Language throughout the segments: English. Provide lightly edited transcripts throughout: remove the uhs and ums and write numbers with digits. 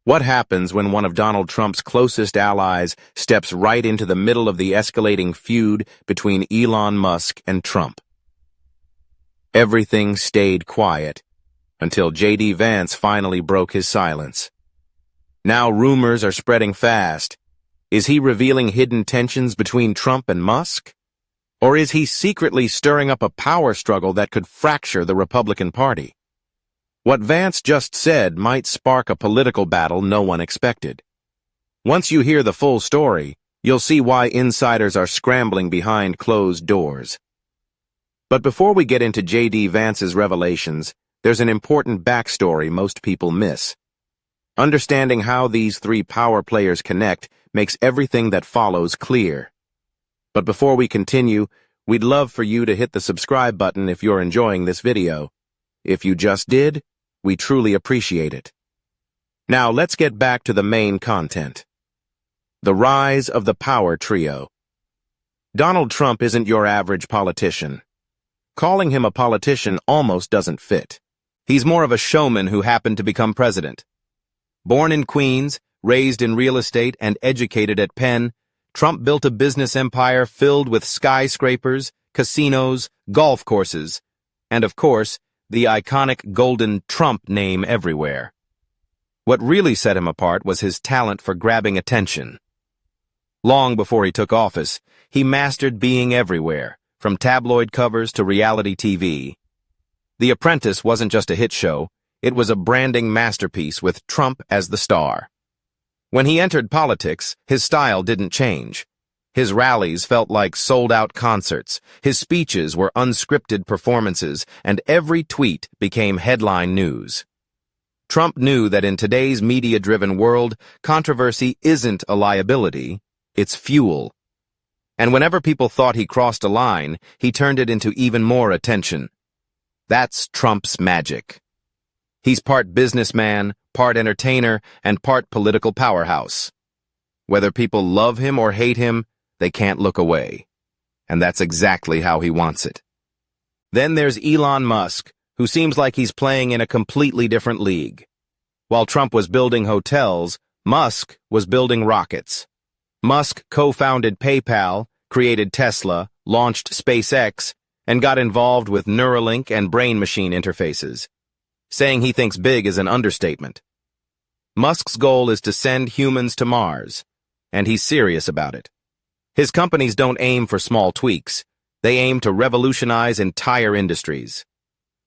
What happens when one of Donald Trump's closest allies steps right into the middle of the escalating feud between Elon Musk and Trump? Everything stayed quiet until JD Vance finally broke his silence. Now rumors are spreading fast. Is he revealing hidden tensions between Trump and Musk? Or is he secretly stirring up a power struggle that could fracture the Republican Party? What Vance just said might spark a political battle no one expected. Once you hear the full story, you'll see why insiders are scrambling behind closed doors. But before we get into JD Vance's revelations, there's an important backstory most people miss. Understanding how these three power players connect makes everything that follows clear. But before we continue, we'd love for you to hit the subscribe button if you're enjoying this video. If you just did, we truly appreciate it. Now let's get back to the main content. The rise of the power trio. Donald Trump isn't your average politician. Calling him a politician almost doesn't fit. He's more of a showman who happened to become president. Born in Queens, raised in real estate, and educated at Penn, Trump built a business empire filled with skyscrapers, casinos, golf courses, and of course, the iconic golden Trump name everywhere. What really set him apart was his talent for grabbing attention. Long before he took office, he mastered being everywhere, from tabloid covers to reality TV. The Apprentice wasn't just a hit show, it was a branding masterpiece with Trump as the star. When he entered politics, his style didn't change. His rallies felt like sold-out concerts, his speeches were unscripted performances, and every tweet became headline news. Trump knew that in today's media-driven world, controversy isn't a liability, it's fuel. And whenever people thought he crossed a line, he turned it into even more attention. That's Trump's magic. He's part businessman, part entertainer, and part political powerhouse. Whether people love him or hate him, they can't look away. And that's exactly how he wants it. Then there's Elon Musk, who seems like he's playing in a completely different league. While Trump was building hotels, Musk was building rockets. Musk co-founded PayPal, created Tesla, launched SpaceX, and got involved with Neuralink and brain-machine interfaces. Saying he thinks big is an understatement. Musk's goal is to send humans to Mars, and he's serious about it. His companies don't aim for small tweaks. They aim to revolutionize entire industries.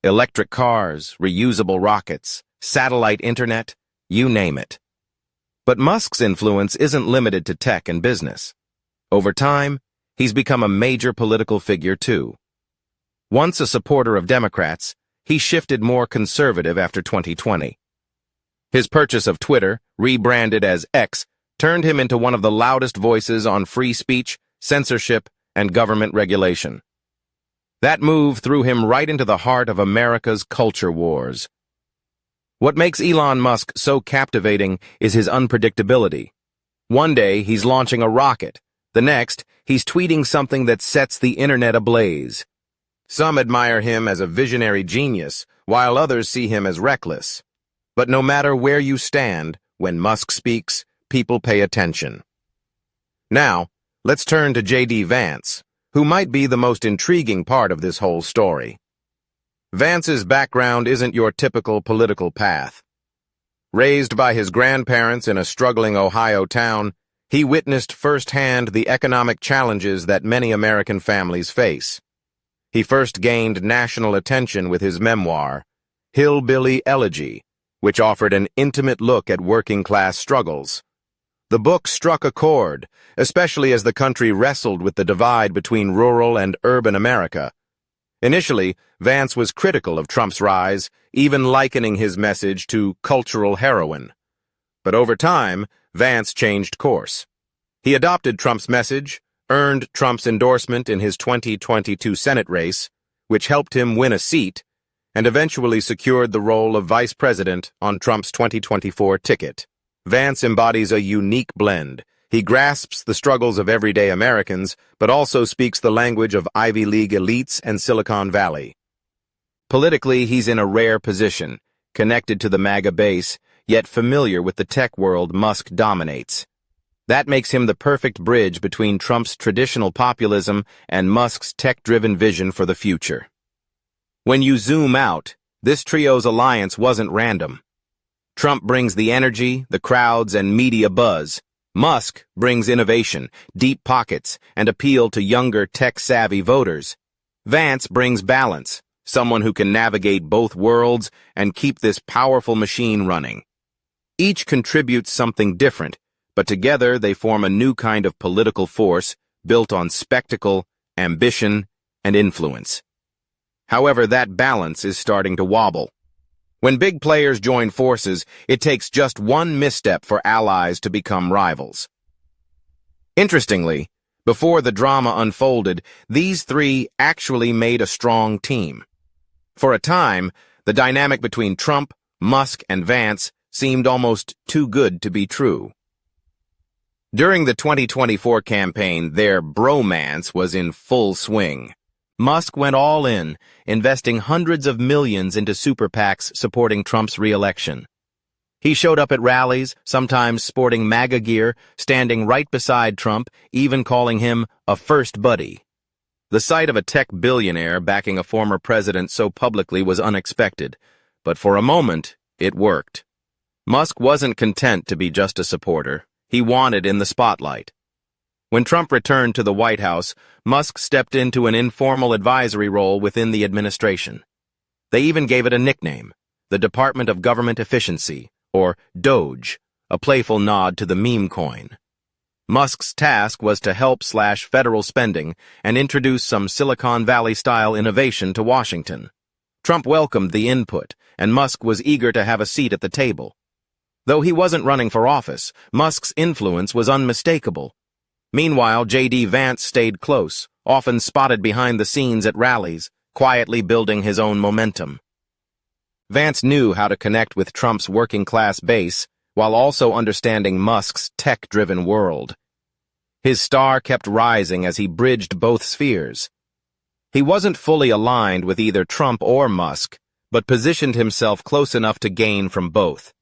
Electric cars, reusable rockets, satellite internet, you name it. But Musk's influence isn't limited to tech and business. Over time, he's become a major political figure too. Once a supporter of Democrats, he shifted more conservative after 2020. His purchase of Twitter, rebranded as X, turned him into one of the loudest voices on free speech, censorship, and government regulation. That move threw him right into the heart of America's culture wars. What makes Elon Musk so captivating is his unpredictability. One day, he's launching a rocket. The next, he's tweeting something that sets the internet ablaze. Some admire him as a visionary genius, while others see him as reckless. But no matter where you stand, when Musk speaks, people pay attention. Now, let's turn to JD Vance, who might be the most intriguing part of this whole story. Vance's background isn't your typical political path. Raised by his grandparents in a struggling Ohio town, he witnessed firsthand the economic challenges that many American families face. He first gained national attention with his memoir, Hillbilly Elegy, which offered an intimate look at working-class struggles. The book struck a chord, especially as the country wrestled with the divide between rural and urban America. Initially, Vance was critical of Trump's rise, even likening his message to cultural heroin. But over time, Vance changed course. He adopted Trump's message, earned Trump's endorsement in his 2022 Senate race, which helped him win a seat, and eventually secured the role of vice president on Trump's 2024 ticket. Vance embodies a unique blend. He grasps the struggles of everyday Americans, but also speaks the language of Ivy League elites and Silicon Valley. Politically, he's in a rare position, connected to the MAGA base, yet familiar with the tech world Musk dominates. That makes him the perfect bridge between Trump's traditional populism and Musk's tech-driven vision for the future. When you zoom out, this trio's alliance wasn't random. Trump brings the energy, the crowds, and media buzz. Musk brings innovation, deep pockets, and appeal to younger tech-savvy voters. Vance brings balance, someone who can navigate both worlds and keep this powerful machine running. Each contributes something different, but together they form a new kind of political force built on spectacle, ambition, and influence. However, that balance is starting to wobble. When big players join forces, it takes just one misstep for allies to become rivals. Interestingly, before the drama unfolded, these three actually made a strong team. For a time, the dynamic between Trump, Musk, and Vance seemed almost too good to be true. During the 2024 campaign, their bromance was in full swing. Musk went all in, investing hundreds of millions into super PACs supporting Trump's re-election. He showed up at rallies, sometimes sporting MAGA gear, standing right beside Trump, even calling him a first buddy. The sight of a tech billionaire backing a former president so publicly was unexpected, but for a moment, it worked. Musk wasn't content to be just a supporter. He wanted in the spotlight. When Trump returned to the White House, Musk stepped into an informal advisory role within the administration. They even gave it a nickname, the Department of Government Efficiency, or Doge, a playful nod to the meme coin. Musk's task was to help slash federal spending and introduce some Silicon Valley-style innovation to Washington. Trump welcomed the input, and Musk was eager to have a seat at the table. Though he wasn't running for office, Musk's influence was unmistakable. Meanwhile, JD Vance stayed close, often spotted behind the scenes at rallies, quietly building his own momentum. Vance knew how to connect with Trump's working-class base, while also understanding Musk's tech-driven world. His star kept rising as he bridged both spheres. He wasn't fully aligned with either Trump or Musk, but positioned himself close enough to gain from both.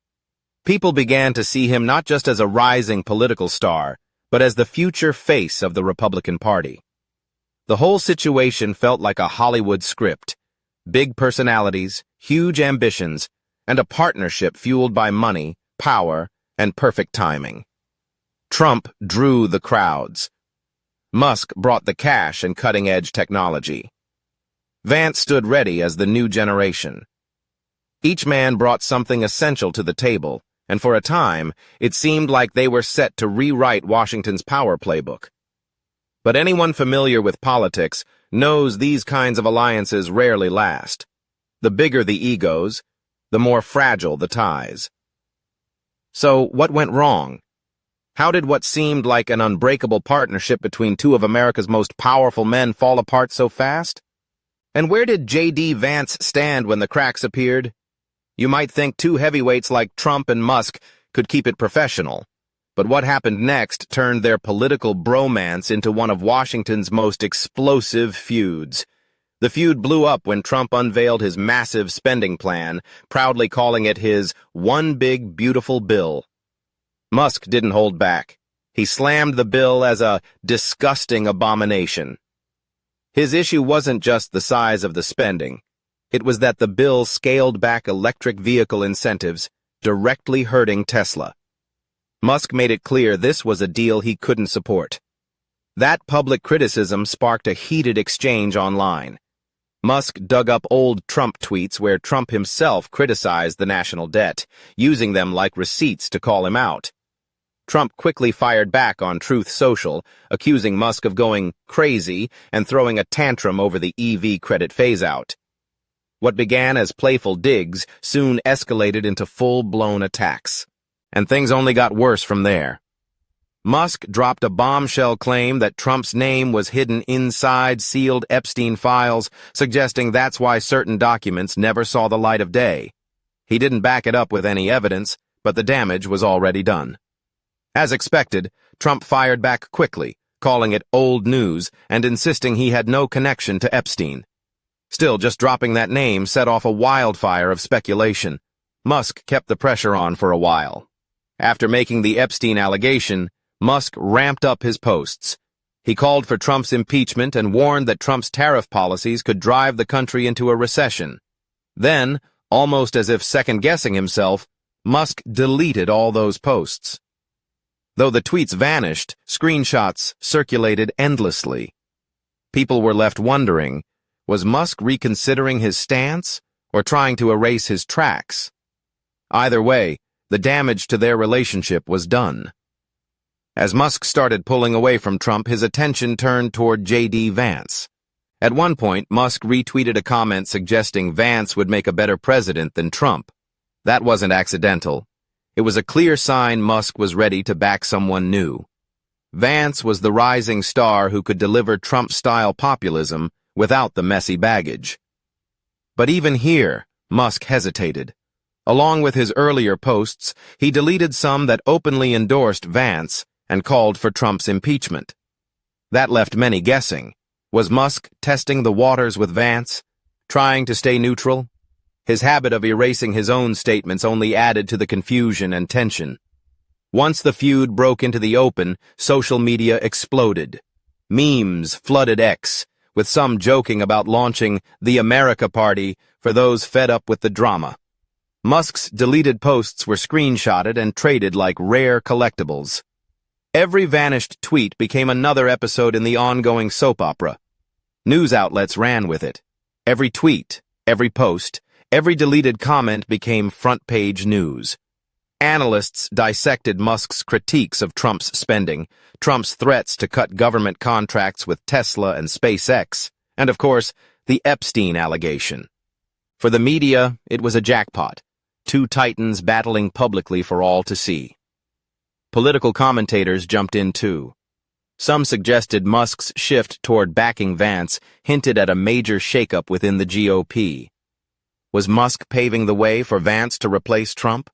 People began to see him not just as a rising political star, but as the future face of the Republican Party. The whole situation felt like a Hollywood script: big personalities, huge ambitions, and a partnership fueled by money, power, and perfect timing. Trump drew the crowds. Musk brought the cash and cutting-edge technology. Vance stood ready as the new generation. Each man brought something essential to the table, and for a time, it seemed like they were set to rewrite Washington's power playbook. But anyone familiar with politics knows these kinds of alliances rarely last. The bigger the egos, the more fragile the ties. So, what went wrong? How did what seemed like an unbreakable partnership between two of America's most powerful men fall apart so fast? And where did JD Vance stand when the cracks appeared? You might think two heavyweights like Trump and Musk could keep it professional, but what happened next turned their political bromance into one of Washington's most explosive feuds. The feud blew up when Trump unveiled his massive spending plan, proudly calling it his one big beautiful bill. Musk didn't hold back. He slammed the bill as a disgusting abomination. His issue wasn't just the size of the spending. It was that the bill scaled back electric vehicle incentives, directly hurting Tesla. Musk made it clear this was a deal he couldn't support. That public criticism sparked a heated exchange online. Musk dug up old Trump tweets where Trump himself criticized the national debt, using them like receipts to call him out. Trump quickly fired back on Truth Social, accusing Musk of going crazy and throwing a tantrum over the EV credit phase-out. What began as playful digs soon escalated into full-blown attacks, and things only got worse from there. Musk dropped a bombshell claim that Trump's name was hidden inside sealed Epstein files, suggesting that's why certain documents never saw the light of day. He didn't back it up with any evidence, but the damage was already done. As expected, Trump fired back quickly, calling it old news and insisting he had no connection to Epstein. Still, just dropping that name set off a wildfire of speculation. Musk kept the pressure on for a while. After making the Epstein allegation, Musk ramped up his posts. He called for Trump's impeachment and warned that Trump's tariff policies could drive the country into a recession. Then, almost as if second-guessing himself, Musk deleted all those posts. Though the tweets vanished, screenshots circulated endlessly. People were left wondering, was Musk reconsidering his stance or trying to erase his tracks? Either way, the damage to their relationship was done. As Musk started pulling away from Trump, his attention turned toward JD Vance. At one point, Musk retweeted a comment suggesting Vance would make a better president than Trump. That wasn't accidental. It was a clear sign Musk was ready to back someone new. Vance was the rising star who could deliver Trump-style populism without the messy baggage. But even here, Musk hesitated. Along with his earlier posts, he deleted some that openly endorsed Vance and called for Trump's impeachment. That left many guessing. Was Musk testing the waters with Vance, trying to stay neutral? His habit of erasing his own statements only added to the confusion and tension. Once the feud broke into the open, social media exploded. Memes flooded X, with some joking about launching the America Party for those fed up with the drama. Musk's deleted posts were screenshotted and traded like rare collectibles. Every vanished tweet became another episode in the ongoing soap opera. News outlets ran with it. Every tweet, every post, every deleted comment became front-page news. Analysts dissected Musk's critiques of Trump's spending, Trump's threats to cut government contracts with Tesla and SpaceX, and of course, the Epstein allegation. For the media, it was a jackpot. Two titans battling publicly for all to see. Political commentators jumped in too. Some suggested Musk's shift toward backing Vance hinted at a major shakeup within the GOP. Was Musk paving the way for Vance to replace Trump?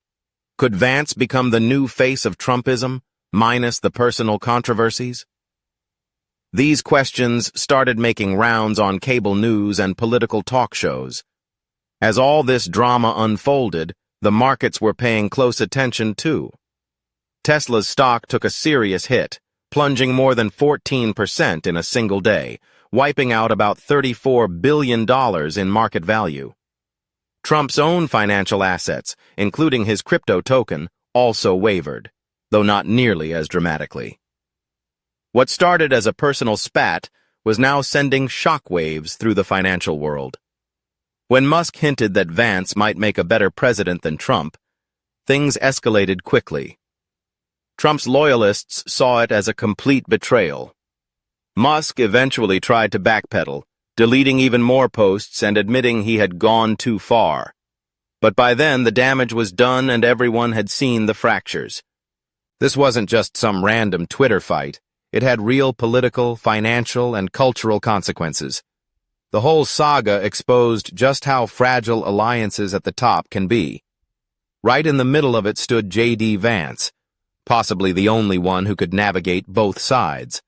Could Vance become the new face of Trumpism, minus the personal controversies? These questions started making rounds on cable news and political talk shows. As all this drama unfolded, the markets were paying close attention too. Tesla's stock took a serious hit, plunging more than 14% in a single day, wiping out about $34 billion in market value. Trump's own financial assets, including his crypto token, also wavered, though not nearly as dramatically. What started as a personal spat was now sending shockwaves through the financial world. When Musk hinted that Vance might make a better president than Trump, things escalated quickly. Trump's loyalists saw it as a complete betrayal. Musk eventually tried to backpedal, deleting even more posts and admitting he had gone too far. But by then, the damage was done and everyone had seen the fractures. This wasn't just some random Twitter fight. It had real political, financial, and cultural consequences. The whole saga exposed just how fragile alliances at the top can be. Right in the middle of it stood JD Vance, possibly the only one who could navigate both sides.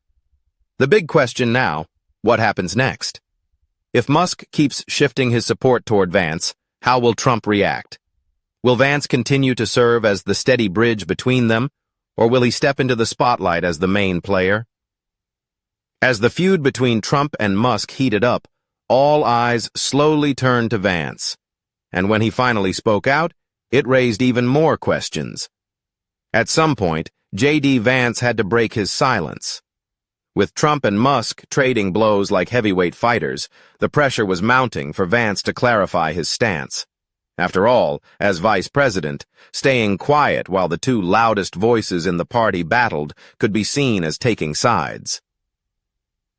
The big question now, what happens next? If Musk keeps shifting his support toward Vance, how will Trump react? Will Vance continue to serve as the steady bridge between them, or will he step into the spotlight as the main player? As the feud between Trump and Musk heated up, all eyes slowly turned to Vance. And when he finally spoke out, it raised even more questions. At some point, JD Vance had to break his silence. With Trump and Musk trading blows like heavyweight fighters, the pressure was mounting for Vance to clarify his stance. After all, as vice president, staying quiet while the two loudest voices in the party battled could be seen as taking sides.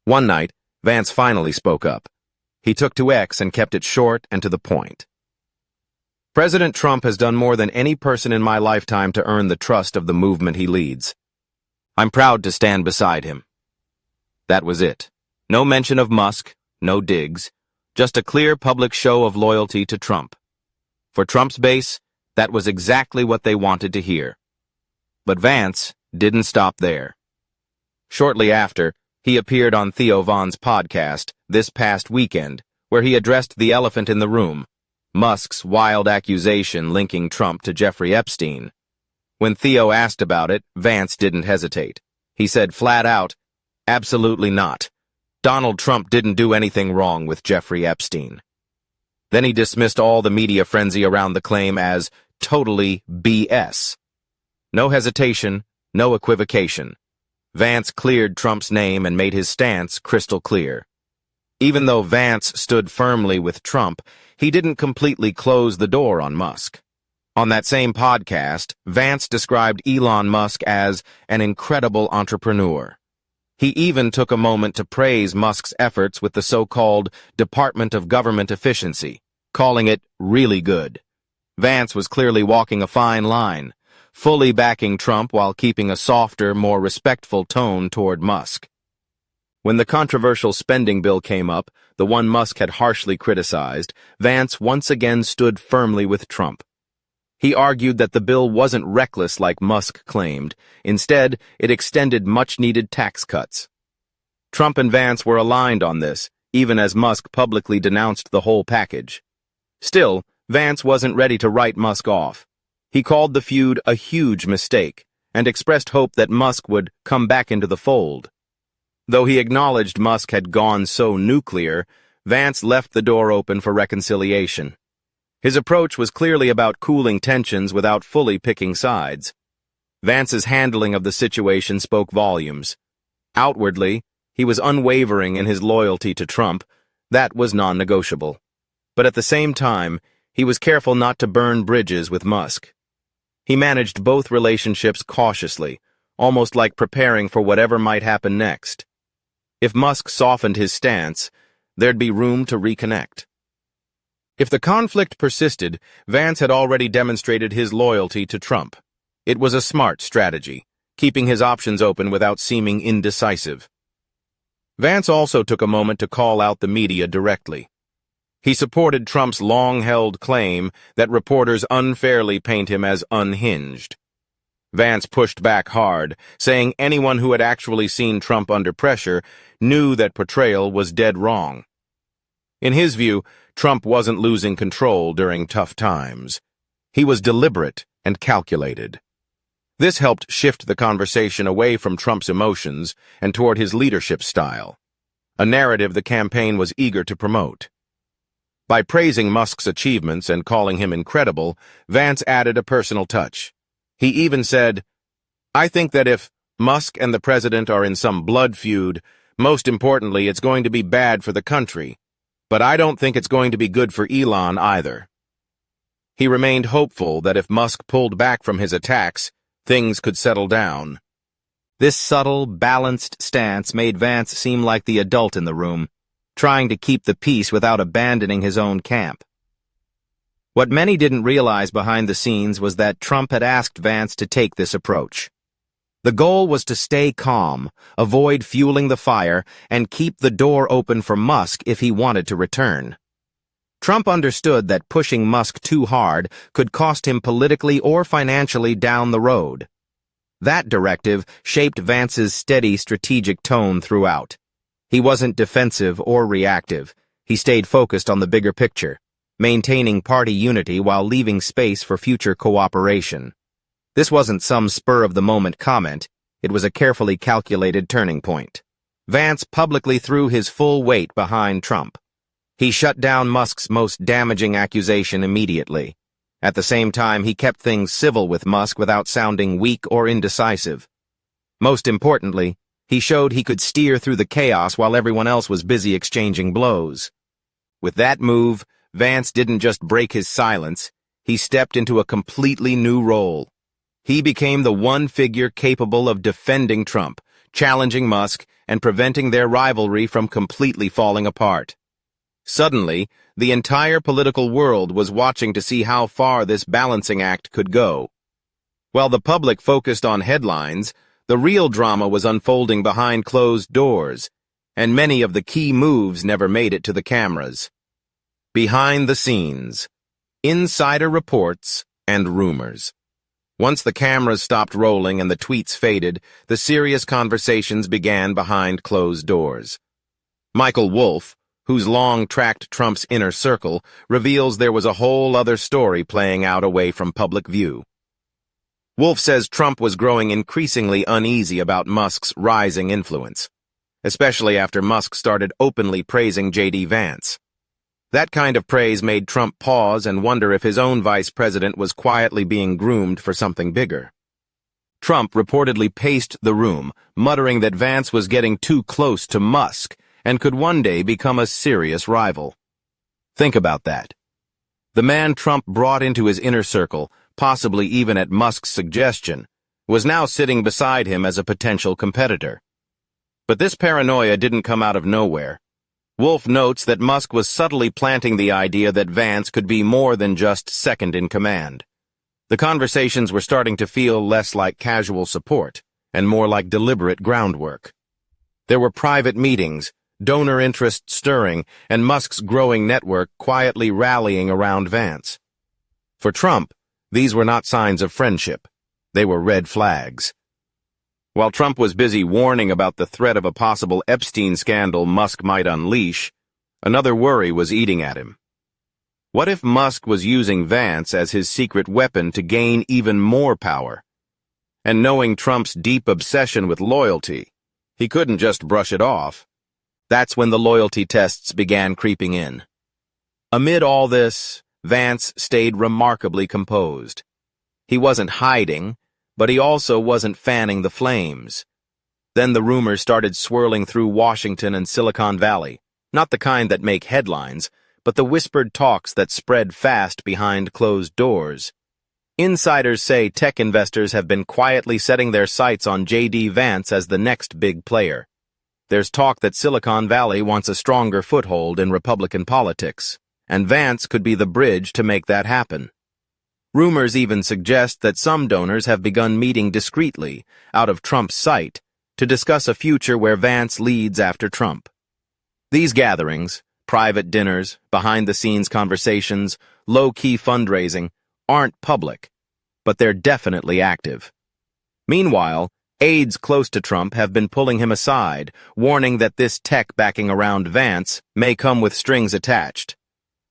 One night, Vance finally spoke up. He took to X and kept it short and to the point. President Trump has done more than any person in my lifetime to earn the trust of the movement he leads. I'm proud to stand beside him. That was it. No mention of Musk, no digs, just a clear public show of loyalty to Trump. For Trump's base, that was exactly what they wanted to hear. But Vance didn't stop there. Shortly after, he appeared on Theo Von's podcast this past weekend, where he addressed the elephant in the room, Musk's wild accusation linking Trump to Jeffrey Epstein. When Theo asked about it, Vance didn't hesitate. He said flat out, "Absolutely not. Donald Trump didn't do anything wrong with Jeffrey Epstein." Then he dismissed all the media frenzy around the claim as totally BS. No hesitation, no equivocation. Vance cleared Trump's name and made his stance crystal clear. Even though Vance stood firmly with Trump, he didn't completely close the door on Musk. On that same podcast, Vance described Elon Musk as an incredible entrepreneur. He even took a moment to praise Musk's efforts with the so-called Department of Government Efficiency, calling it really good. Vance was clearly walking a fine line, fully backing Trump while keeping a softer, more respectful tone toward Musk. When the controversial spending bill came up, the one Musk had harshly criticized, Vance once again stood firmly with Trump. He argued that the bill wasn't reckless like Musk claimed. Instead, it extended much-needed tax cuts. Trump and Vance were aligned on this, even as Musk publicly denounced the whole package. Still, Vance wasn't ready to write Musk off. He called the feud a huge mistake and expressed hope that Musk would come back into the fold. Though he acknowledged Musk had gone so nuclear, Vance left the door open for reconciliation. His approach was clearly about cooling tensions without fully picking sides. Vance's handling of the situation spoke volumes. Outwardly, he was unwavering in his loyalty to Trump. That was non-negotiable. But at the same time, he was careful not to burn bridges with Musk. He managed both relationships cautiously, almost like preparing for whatever might happen next. If Musk softened his stance, there'd be room to reconnect. If the conflict persisted, Vance had already demonstrated his loyalty to Trump. It was a smart strategy, keeping his options open without seeming indecisive. Vance also took a moment to call out the media directly. He supported Trump's long-held claim that reporters unfairly paint him as unhinged. Vance pushed back hard, saying anyone who had actually seen Trump under pressure knew that portrayal was dead wrong. In his view, Trump wasn't losing control during tough times. He was deliberate and calculated. This helped shift the conversation away from Trump's emotions and toward his leadership style, a narrative the campaign was eager to promote. By praising Musk's achievements and calling him incredible, Vance added a personal touch. He even said, "I think that if Musk and the president are in some blood feud, most importantly, it's going to be bad for the country. But I don't think it's going to be good for Elon either." He remained hopeful that if Musk pulled back from his attacks, things could settle down. This subtle, balanced stance made Vance seem like the adult in the room, trying to keep the peace without abandoning his own camp. What many didn't realize behind the scenes was that Trump had asked Vance to take this approach. The goal was to stay calm, avoid fueling the fire, and keep the door open for Musk if he wanted to return. Trump understood that pushing Musk too hard could cost him politically or financially down the road. That directive shaped Vance's steady strategic tone throughout. He wasn't defensive or reactive. He stayed focused on the bigger picture, maintaining party unity while leaving space for future cooperation. This wasn't some spur-of-the-moment comment. It was a carefully calculated turning point. Vance publicly threw his full weight behind Trump. He shut down Musk's most damaging accusation immediately. At the same time, he kept things civil with Musk without sounding weak or indecisive. Most importantly, he showed he could steer through the chaos while everyone else was busy exchanging blows. With that move, Vance didn't just break his silence, he stepped into a completely new role. He became the one figure capable of defending Trump, challenging Musk, and preventing their rivalry from completely falling apart. Suddenly, the entire political world was watching to see how far this balancing act could go. While the public focused on headlines, the real drama was unfolding behind closed doors, and many of the key moves never made it to the cameras. Behind the scenes, insider reports and rumors. Once the cameras stopped rolling and the tweets faded, the serious conversations began behind closed doors. Michael Wolff, who's long tracked Trump's inner circle, reveals there was a whole other story playing out away from public view. Wolf says Trump was growing increasingly uneasy about Musk's rising influence, especially after Musk started openly praising JD Vance. That kind of praise made Trump pause and wonder if his own vice president was quietly being groomed for something bigger. Trump reportedly paced the room, muttering that Vance was getting too close to Musk and could one day become a serious rival. Think about that. The man Trump brought into his inner circle, possibly even at Musk's suggestion, was now sitting beside him as a potential competitor. But this paranoia didn't come out of nowhere. Wolf notes that Musk was subtly planting the idea that Vance could be more than just second in command. The conversations were starting to feel less like casual support and more like deliberate groundwork. There were private meetings, donor interest stirring, and Musk's growing network quietly rallying around Vance. For Trump, these were not signs of friendship. They were red flags. While Trump was busy warning about the threat of a possible Epstein scandal Musk might unleash, another worry was eating at him. What if Musk was using Vance as his secret weapon to gain even more power? And knowing Trump's deep obsession with loyalty, he couldn't just brush it off. That's when the loyalty tests began creeping in. Amid all this, Vance stayed remarkably composed. He wasn't hiding, but he also wasn't fanning the flames. Then the rumors started swirling through Washington and Silicon Valley, not the kind that make headlines, but the whispered talks that spread fast behind closed doors. Insiders say tech investors have been quietly setting their sights on JD Vance as the next big player. There's talk that Silicon Valley wants a stronger foothold in Republican politics, and Vance could be the bridge to make that happen. Rumors even suggest that some donors have begun meeting discreetly, out of Trump's sight, to discuss a future where Vance leads after Trump. These gatherings, private dinners, behind-the-scenes conversations, low-key fundraising, aren't public, but they're definitely active. Meanwhile, aides close to Trump have been pulling him aside, warning that this tech backing around Vance may come with strings attached.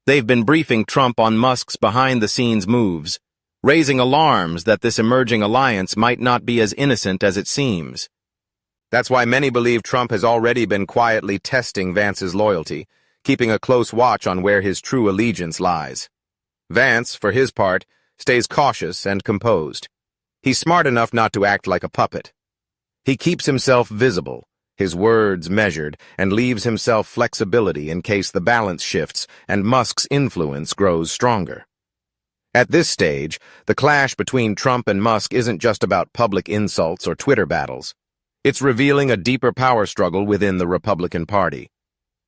They've been briefing Trump on Musk's behind-the-scenes moves, raising alarms that this emerging alliance might not be as innocent as it seems. That's why many believe Trump has already been quietly testing Vance's loyalty, keeping a close watch on where his true allegiance lies. Vance, for his part, stays cautious and composed. He's smart enough not to act like a puppet. He keeps himself visible, his words measured, and leaves himself flexibility in case the balance shifts and Musk's influence grows stronger. At this stage, the clash between Trump and Musk isn't just about public insults or Twitter battles. It's revealing a deeper power struggle within the Republican Party.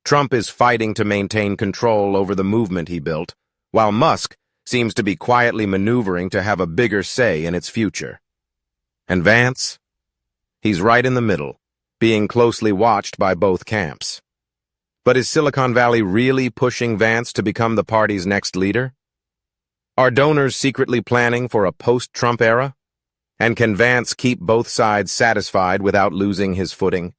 Trump is fighting to maintain control over the movement he built, while Musk seems to be quietly maneuvering to have a bigger say in its future. And Vance? He's right in the middle, being closely watched by both camps. But is Silicon Valley really pushing Vance to become the party's next leader? Are donors secretly planning for a post-Trump era? And can Vance keep both sides satisfied without losing his footing?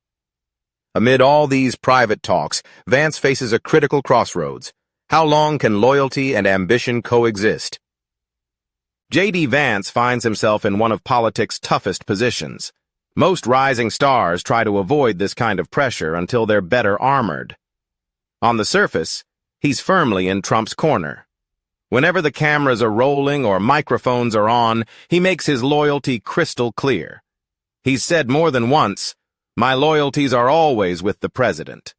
Amid all these private talks, Vance faces a critical crossroads. How long can loyalty and ambition coexist? JD Vance finds himself in one of politics' toughest positions. Most rising stars try to avoid this kind of pressure until they're better armored. On the surface, he's firmly in Trump's corner. Whenever the cameras are rolling or microphones are on, he makes his loyalty crystal clear. He's said more than once, "My loyalties are always with the president."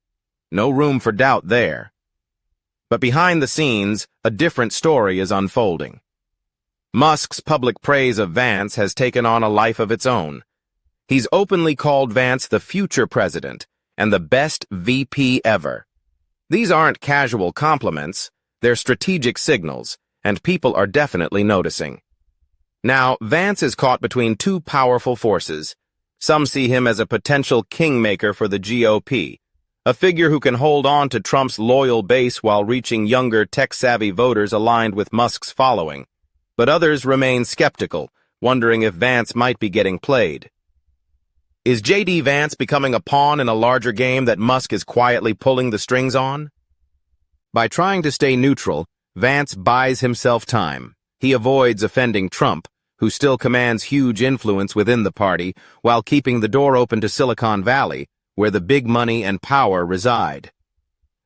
No room for doubt there. But behind the scenes, a different story is unfolding. Musk's public praise of Vance has taken on a life of its own. He's openly called Vance the future president and the best VP ever. These aren't casual compliments, they're strategic signals, and people are definitely noticing. Now, Vance is caught between two powerful forces. Some see him as a potential kingmaker for the GOP, a figure who can hold on to Trump's loyal base while reaching younger, tech-savvy voters aligned with Musk's following. But others remain skeptical, wondering if Vance might be getting played. Is JD Vance becoming a pawn in a larger game that Musk is quietly pulling the strings on? By trying to stay neutral, Vance buys himself time. He avoids offending Trump, who still commands huge influence within the party, while keeping the door open to Silicon Valley, where the big money and power reside.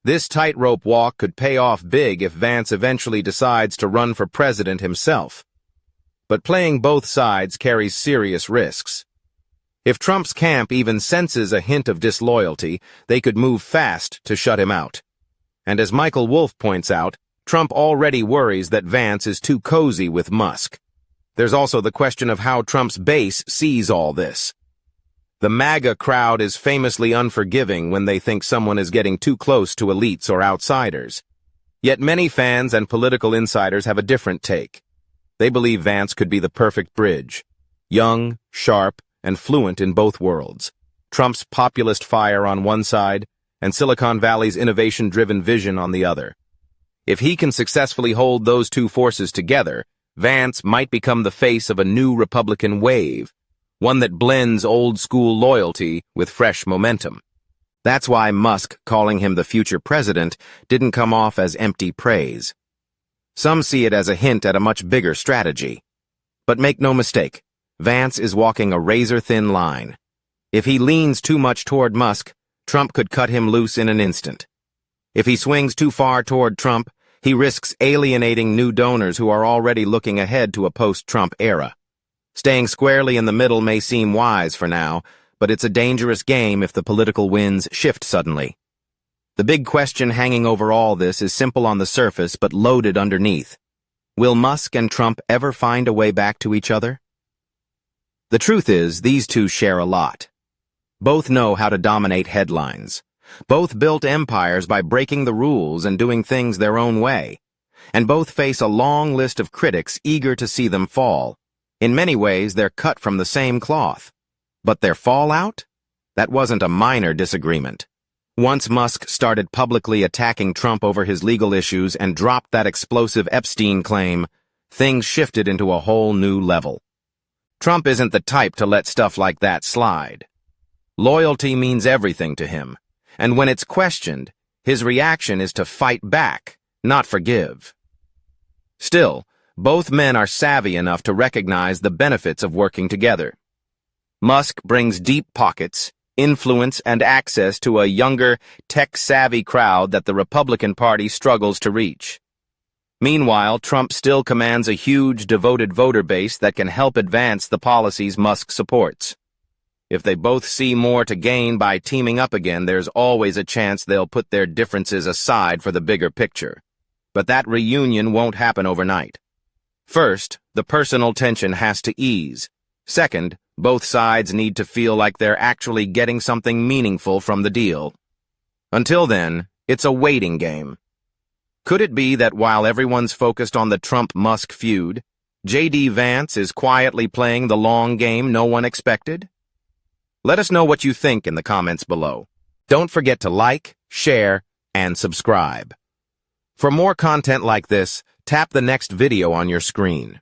This tightrope walk could pay off big if Vance eventually decides to run for president himself. But playing both sides carries serious risks. If Trump's camp even senses a hint of disloyalty, they could move fast to shut him out. And as Michael Wolff points out, Trump already worries that Vance is too cozy with Musk. There's also the question of how Trump's base sees all this. The MAGA crowd is famously unforgiving when they think someone is getting too close to elites or outsiders. Yet many fans and political insiders have a different take. They believe Vance could be the perfect bridge. Young, sharp, and fluent in both worlds. Trump's populist fire on one side, and Silicon Valley's innovation-driven vision on the other. If he can successfully hold those two forces together, Vance might become the face of a new Republican wave, one that blends old-school loyalty with fresh momentum. That's why Musk calling him the future president didn't come off as empty praise. Some see it as a hint at a much bigger strategy. But make no mistake, Vance is walking a razor-thin line. If he leans too much toward Musk, Trump could cut him loose in an instant. If he swings too far toward Trump, he risks alienating new donors who are already looking ahead to a post-Trump era. Staying squarely in the middle may seem wise for now, but it's a dangerous game if the political winds shift suddenly. The big question hanging over all this is simple on the surface but loaded underneath. Will Musk and Trump ever find a way back to each other? The truth is, these two share a lot. Both know how to dominate headlines. Both built empires by breaking the rules and doing things their own way. And both face a long list of critics eager to see them fall. In many ways, they're cut from the same cloth. But their fallout? That wasn't a minor disagreement. Once Musk started publicly attacking Trump over his legal issues and dropped that explosive Epstein claim, things shifted into a whole new level. Trump isn't the type to let stuff like that slide. Loyalty means everything to him, and when it's questioned, his reaction is to fight back, not forgive. Still, both men are savvy enough to recognize the benefits of working together. Musk brings deep pockets, influence, and access to a younger, tech-savvy crowd that the Republican Party struggles to reach. Meanwhile, Trump still commands a huge, devoted voter base that can help advance the policies Musk supports. If they both see more to gain by teaming up again, there's always a chance they'll put their differences aside for the bigger picture. But that reunion won't happen overnight. First, the personal tension has to ease. Second, both sides need to feel like they're actually getting something meaningful from the deal. Until then, it's a waiting game. Could it be that while everyone's focused on the Trump-Musk feud, JD Vance is quietly playing the long game no one expected? Let us know what you think in the comments below. Don't forget to like, share, and subscribe. For more content like this, tap the next video on your screen.